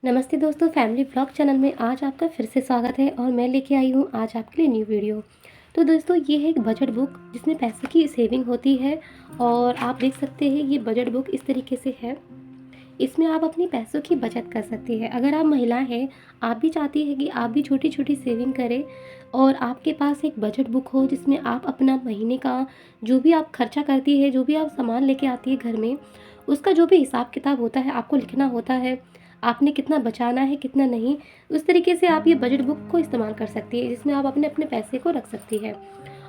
नमस्ते दोस्तों, family vlog channel में आज आपका फिर से स्वागत है और मैं लेके आई हूँ आज आपके लिए न्यू वीडियो। तो दोस्तों, ये है एक बजट बुक जिसमें पैसे की सेविंग होती है और आप देख सकते हैं ये बजट बुक इस तरीके से है। इसमें आप अपनी पैसों की बचत कर सकती है। अगर आप महिला हैं, आप भी चाहती हैं कि आप भी छोटी-छोटी सेविंग करें और आपके पास एक बजट बुक हो जिसमें आप अपना महीने का जो भी आप खर्चा करती है, जो भी आप सामान लेके आती है घर में, उसका जो भी हिसाब-किताब होता है, आपको लिखना होता है। आपने कितना बचाना है, कितना नहीं, उस तरीके से आप ये बजट बुक को इस्तेमाल कर सकती है, जिसमें आप अपने-अपने पैसे को रख सकती है।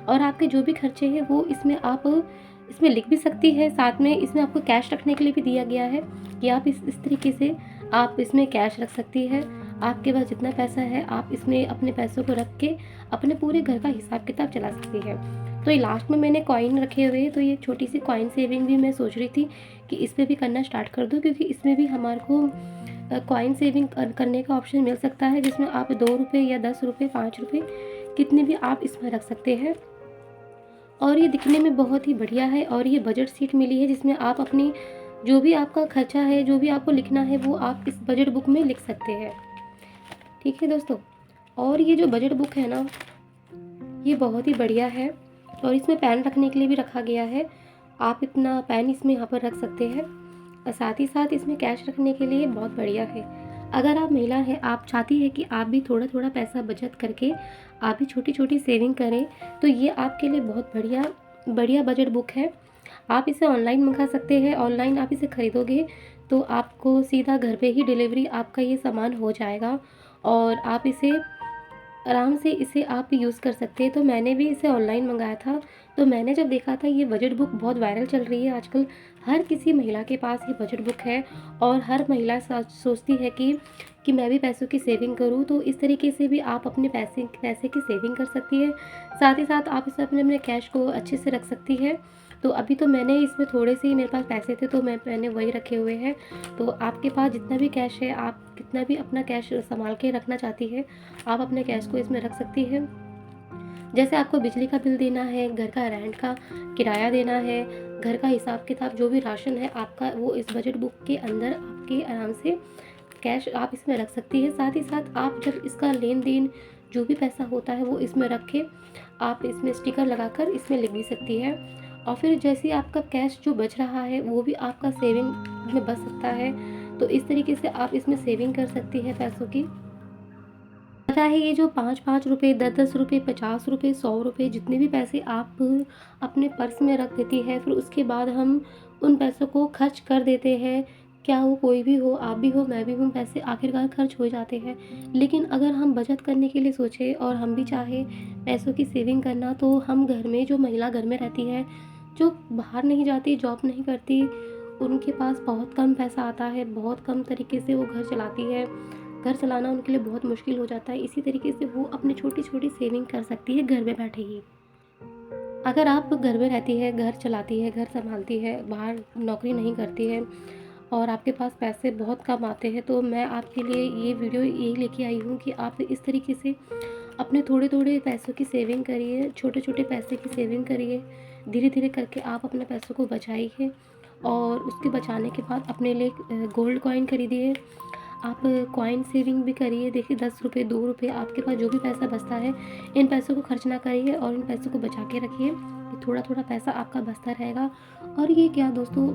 और आपके जो भी खर्चे हैं वो इसमें आप इसमें लिख भी सकती है। साथ में इसमें आपको कैश रखने के लिए भी दिया गया है कि आप इस तरीके से आप इसमें कैश रख सकती है। आपके पास जितना पैसा है आप इसमें अपने पैसों को रख के अपने पूरे घर का हिसाब किताब चला सकती है। तो ये लास्ट में मैंने कॉइन रखे हुए हैं, तो ये छोटी सी कॉइन सेविंग भी मैं सोच रही थी कि इस पे भी करना स्टार्ट कर दूँ, क्योंकि इसमें भी हमारे को कॉइन सेविंग करने का ऑप्शन मिल सकता है, जिसमें आप 2 रुपये या 10 रुपये, 5 रुपये कितने भी आप इसमें रख सकते हैं। और ये दिखने में बहुत ही बढ़िया है और ये बजट शीट मिली है जिसमें आप अपनी जो भी आपका खर्चा है, जो भी आपको लिखना है, वो आप इस बजट बुक में लिख सकते हैं। ठीक है दोस्तों, और ये जो बजट बुक है ना, ये बहुत ही बढ़िया है और इसमें पेन रखने के लिए भी रखा गया है। आप इतना पेन इसमें यहाँ पर रख सकते हैं और साथ ही साथ इसमें कैश रखने के लिए बहुत बढ़िया है। अगर आप महिला हैं, आप चाहती हैं कि आप भी थोड़ा-थोड़ा पैसा बचत करके आप भी छोटी-छोटी सेविंग करें, तो ये आपके लिए बहुत बढ़िया बढ़िया बजट बुक है। आप इसे ऑनलाइन मँगा सकते हैं। ऑनलाइन आप इसे खरीदोगे तो आपको सीधा घर पे ही डिलीवरी आपका ये सामान हो जाएगा और आप इसे आराम से इसे आप यूज़ कर सकते हैं। तो मैंने भी इसे ऑनलाइन मँगाया था, तो मैंने जब देखा था ये बजट बुक बहुत वायरल चल रही है आजकल, हर किसी महिला के पास ये बजट बुक है और हर महिला सोचती है कि मैं भी पैसों की सेविंग करूँ, तो इस तरीके से भी आप अपने पैसे की सेविंग कर सकती है। साथ ही साथ आप इसमें अपने कैश को अच्छे से रख सकती है। तो अभी तो मैंने इसमें थोड़े से ही मेरे पास पैसे थे, तो मैंने वही रखे हुए हैं। तो आपके पास जितना भी कैश है, आप कितना भी अपना कैश सँभाल के रखना चाहती है, आप अपने कैश को इसमें रख सकती हैं। जैसे आपको बिजली का बिल देना है, घर का रेंट का किराया देना है, घर का हिसाब-किताब जो भी राशन है आपका, वो इस बजट बुक के अंदर आपके आराम से कैश आप इसमें रख सकती हैं। साथ ही साथ आप जब इसका लेन-देन जो भी पैसा होता है वो इसमें रख के आप इसमें स्टिकर लगाकर इसमें लिख भी सकती है। और फिर जैसे ही आपका कैश जो बच रहा है वो भी आपका सेविंग में बच सकता है। तो इस तरीके से आप इसमें सेविंग कर सकती हैं पैसों की। पता है ये जो 5-5 रुपए, 10-10 रुपए, 50 रुपए, 100 रुपए जितने भी पैसे आप अपने पर्स में रख देती हैं, फिर उसके बाद हम उन पैसों को खर्च कर देते हैं। क्या वो कोई भी हो, आप भी हो, मैं भी हूँ, पैसे आखिरकार खर्च हो जाते हैं। लेकिन अगर हम बचत करने के लिए सोचें और हम भी चाहें पैसों की सेविंग करना, तो हम घर में जो महिला घर में रहती है, जो बाहर नहीं जाती, जॉब नहीं करती, उनके पास बहुत कम पैसा आता है, बहुत कम तरीके से वो घर चलाती है। घर चलाना उनके लिए बहुत मुश्किल हो जाता है। इसी तरीके से वो अपनी छोटी-छोटी सेविंग कर सकती है घर में बैठे ही। अगर आप घर में रहती है, घर चलाती है, घर सँभालती है, बाहर नौकरी नहीं करती है और आपके पास पैसे बहुत कम आते हैं, तो मैं आपके लिए ये वीडियो यही लेके आई हूँ कि आप इस तरीके से अपने थोड़े-थोड़े पैसों की सेविंग करिए, छोटे-छोटे पैसे की सेविंग करिए। धीरे-धीरे करके आप अपने पैसों को बचाइए और उसके बचाने के बाद अपने लिए गोल्ड कॉइन खरीदिए। आप कॉइन सेविंग भी करिए। देखिए, 10 रुपए, 2 रुपए आपके पास जो भी पैसा बचता है, इन पैसों को खर्च ना करिए और इन पैसों को बचा के रखिए। ये थोड़ा-थोड़ा पैसा आपका बचता रहेगा। और ये क्या दोस्तों,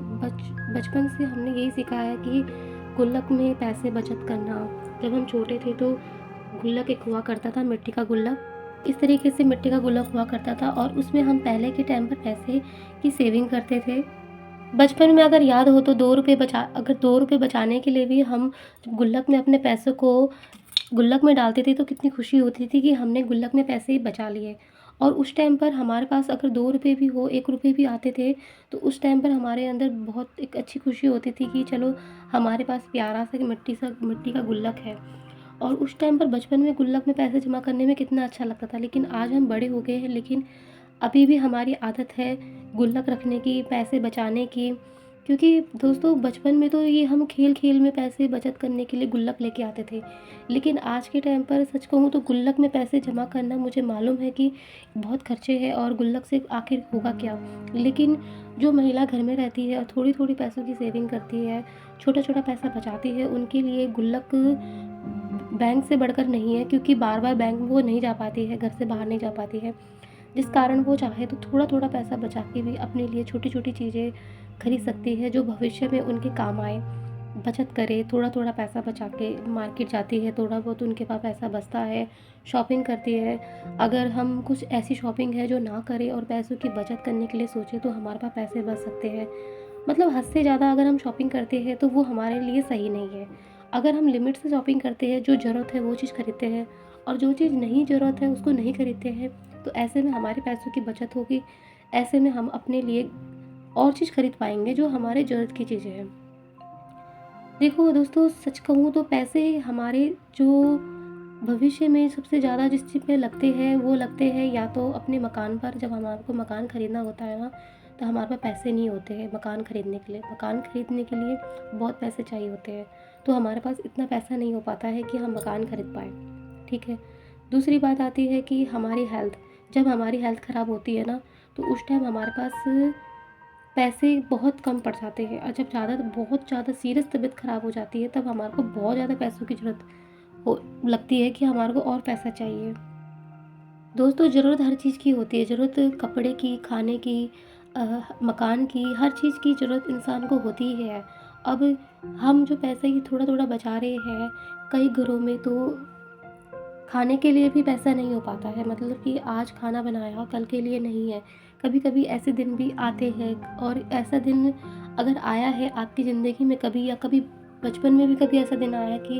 बचपन से हमने यही सीखा है कि गुल्लक में पैसे बचत करना। जब हम छोटे थे तो गुल्लक एक हुआ करता था, मिट्टी का गुल्लक। इस तरीके से मिट्टी का गुल्लक हुआ करता था और उसमें हम पहले के टाइम पर पैसे की सेविंग करते थे। बचपन में अगर याद हो तो 2 रुपए अगर 2 रुपए बचाने के लिए भी हम जब गुल्लक में अपने पैसों को गुल्लक में डालते थे, तो कितनी खुशी होती थी कि हमने गुल्लक में पैसे बचा लिए। और उस टाइम पर हमारे पास अगर 2 रुपए भी हो, 1 रुपए भी आते थे, तो उस टाइम पर हमारे अंदर बहुत एक अच्छी खुशी होती थी कि चलो, हमारे पास प्यारा सा मिट्टी का गुल्लक है। और उस टाइम पर बचपन में गुल्लक में पैसे जमा करने में कितना अच्छा लगता था। लेकिन आज हम बड़े हो गए हैं, लेकिन अभी भी हमारी आदत है गुल्लक रखने की, पैसे बचाने की। क्योंकि दोस्तों बचपन में तो ये हम खेल-खेल में पैसे बचत करने के लिए गुल्लक लेके आते थे। लेकिन आज के टाइम पर सच कहूँ तो गुल्लक में पैसे जमा करना मुझे मालूम है कि बहुत खर्चे हैं और गुल्लक से आखिर होगा क्या? लेकिन जो महिला घर में रहती है और थोड़ी-थोड़ी पैसों की सेविंग करती है, छोटा-छोटा पैसा बचाती है, उनके लिए गुल्लक बैंक से बढ़कर नहीं है, क्योंकि बार-बार बैंक वो नहीं जा पाती है, घर से बाहर नहीं जा पाती है। जिस कारण वो चाहे तो थोड़ा-थोड़ा पैसा बचा के भी अपने लिए छोटी-छोटी चीज़ें खरीद सकती है जो भविष्य में उनके काम आए। बचत करे, थोड़ा-थोड़ा पैसा बचा के मार्केट जाती है, थोड़ा बहुत उनके पास पैसा बचता है, शॉपिंग करती है। अगर हम कुछ ऐसी शॉपिंग है जो ना करें और पैसों की बचत करने के लिए सोचें तो हमारे पास पैसे बच सकते हैं। मतलब हद से ज़्यादा अगर हम शॉपिंग करते हैं तो वो हमारे लिए सही नहीं है। अगर हम लिमिट से शॉपिंग करते हैं, जो ज़रूरत है वो चीज़ खरीदते हैं और जो चीज़ नहीं ज़रूरत है उसको नहीं खरीदते हैं, तो ऐसे में हमारे पैसों की बचत होगी। ऐसे में हम अपने लिए और चीज़ खरीद पाएँगे जो हमारे ज़रूरत की चीज़ें हैं। देखो दोस्तों, सच कहूँ तो पैसे हमारे जो भविष्य में सबसे ज़्यादा जिस चीज़ पे लगते हैं वो लगते हैं या तो अपने मकान पर। जब हमारे को मकान खरीदना होता है ना, तो हमारे पास पैसे नहीं होते हैं मकान खरीदने के लिए। मकान खरीदने के लिए बहुत पैसे चाहिए होते हैं, तो हमारे पास इतना पैसा नहीं हो पाता है कि हम मकान खरीद पाएँ, ठीक है। दूसरी बात आती है कि हमारी हेल्थ। जब हमारी हेल्थ ख़राब होती है ना, तो उस टाइम हमारे पास पैसे बहुत कम पड़ जाते हैं और जब बहुत ज़्यादा सीरियस तबीयत ख़राब हो जाती है, तब हमारे को बहुत ज़्यादा पैसों की ज़रूरत हो लगती है कि हमारे को और पैसा चाहिए। दोस्तों, ज़रूरत हर चीज़ की होती है, ज़रूरत कपड़े की, खाने की, मकान की, हर चीज़ की ज़रूरत इंसान को होती ही है। अब हम जो पैसे ही थोड़ा-थोड़ा बचा रहे हैं, कई घरों में तो खाने के लिए भी पैसा नहीं हो पाता है, मतलब कि आज खाना बनाया कल के लिए नहीं है। कभी-कभी ऐसे दिन भी आते हैं और ऐसा दिन अगर आया है आपकी ज़िंदगी में कभी या कभी बचपन में भी कभी ऐसा दिन आया कि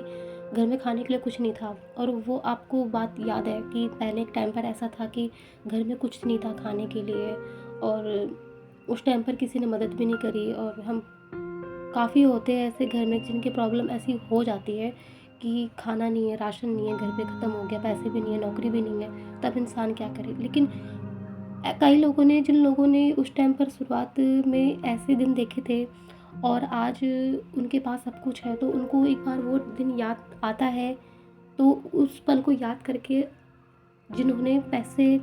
घर में खाने के लिए कुछ नहीं था और वो आपको बात याद है कि पहले एक टाइम पर ऐसा था कि घर में कुछ नहीं था खाने के लिए और उस टाइम पर किसी ने मदद भी नहीं करी और हम काफ़ी होते हैं ऐसे घर में जिनकी प्रॉब्लम ऐसी हो जाती है कि खाना नहीं है, राशन नहीं है, घर पे ख़त्म हो गया, पैसे भी नहीं है, नौकरी भी नहीं है, तब इंसान क्या करे? लेकिन कई लोगों ने जिन लोगों ने उस टाइम पर शुरुआत में ऐसे दिन देखे थे और आज उनके पास सब कुछ है, तो उनको एक बार वो दिन याद आता है, तो उस पल को याद करके जिन्होंने पैसे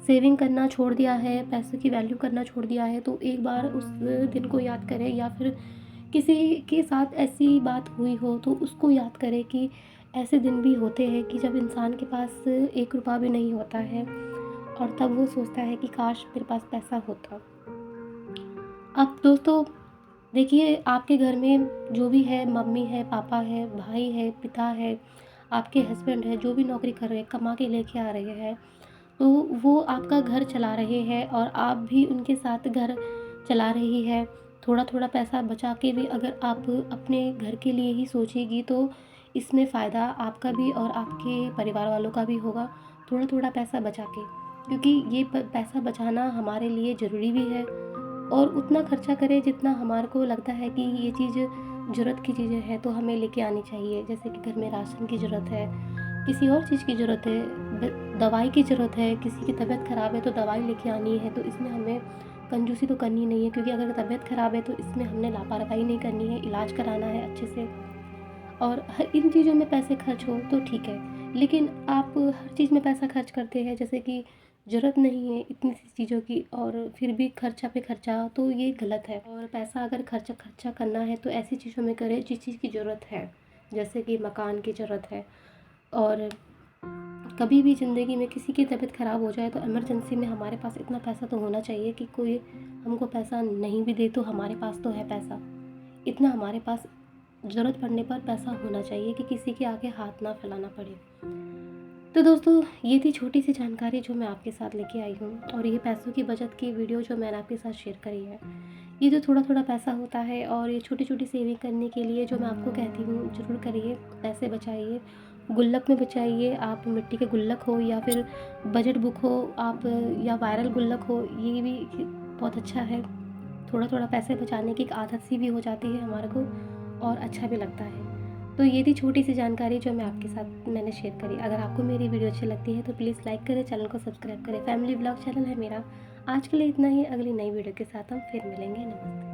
सेविंग करना छोड़ दिया है, पैसों की वैल्यू करना छोड़ दिया है, तो एक बार उस दिन को याद करें या फिर किसी के साथ ऐसी बात हुई हो तो उसको याद करें कि ऐसे दिन भी होते हैं कि जब इंसान के पास 1 रुपया भी नहीं होता है और तब वो सोचता है कि काश मेरे पास पैसा होता। अब दोस्तों देखिए, आपके घर में जो भी है, मम्मी है, पापा है, भाई है, पिता है, आपके हस्बैंड है, जो भी नौकरी कर रहे हैं, कमा के लेके आ रहे हैं, तो वो आपका घर चला रहे हैं और आप भी उनके साथ घर चला रही है। थोड़ा-थोड़ा पैसा बचा के भी अगर आप अपने घर के लिए ही सोचेगी तो इसमें फ़ायदा आपका भी और आपके परिवार वालों का भी होगा, थोड़ा-थोड़ा पैसा बचा के। क्योंकि ये पैसा बचाना हमारे लिए ज़रूरी भी है और उतना खर्चा करें जितना हमारे को लगता है कि ये चीज़ ज़रूरत की चीज़ें हैं तो हमें लेके आनी चाहिए। जैसे कि घर में राशन की ज़रूरत है, किसी और चीज़ की ज़रूरत है, दवाई की ज़रूरत है, किसी की तबीयत ख़राब है तो दवाई लेके आनी है, तो इसमें हमें कंजूसी तो करनी नहीं है, क्योंकि अगर तबीयत ख़राब है तो इसमें हमने लापरवाही नहीं करनी है, इलाज कराना है अच्छे से और इन चीज़ों में पैसे खर्च हो तो ठीक है। लेकिन आप हर चीज़ में पैसा खर्च करते हैं, जैसे कि ज़रूरत नहीं है इतनी सी चीज़ों की और फिर भी खर्चा पे खर्चा, तो ये गलत है। और पैसा अगर खर्चा खर्चा करना है तो ऐसी चीज़ों में करें जिस चीज़ की ज़रूरत है, जैसे कि मकान की ज़रूरत है। और कभी भी ज़िंदगी में किसी की तबीयत ख़राब हो जाए तो इमरजेंसी में हमारे पास इतना पैसा तो होना चाहिए कि कोई हमको पैसा नहीं भी दे तो हमारे पास तो है पैसा। इतना हमारे पास ज़रूरत पड़ने पर पैसा होना चाहिए कि किसी के आगे हाथ ना फैलाना पड़े। तो दोस्तों, ये थी छोटी सी जानकारी जो मैं आपके साथ लेके आई हूँ और ये पैसों की बचत की वीडियो जो मैंने आपके साथ शेयर करी है। ये जो थोड़ा-थोड़ा पैसा होता है और ये छोटी-छोटी सेविंग करने के लिए जो मैं आपको कहती हूँ, ज़रूर करिए, पैसे बचाइए। गुल्लक में बचाइए, आप मिट्टी के गुल्लक हो या फिर बजट बुक हो आप या वायरल गुल्लक हो, ये भी बहुत अच्छा है। थोड़ा-थोड़ा पैसे बचाने की एक आदत सी भी हो जाती है हमारे को और अच्छा भी लगता है। तो ये थी छोटी-सी जानकारी जो मैं आपके साथ मैंने शेयर करी। अगर आपको मेरी वीडियो अच्छी लगती है तो प्लीज़ लाइक करें, चैनल को सब्सक्राइब करें। फैमिली व्लॉग चैनल है मेरा। आज के लिए इतना ही, अगली नई वीडियो के साथ हम फिर मिलेंगे। नमस्ते।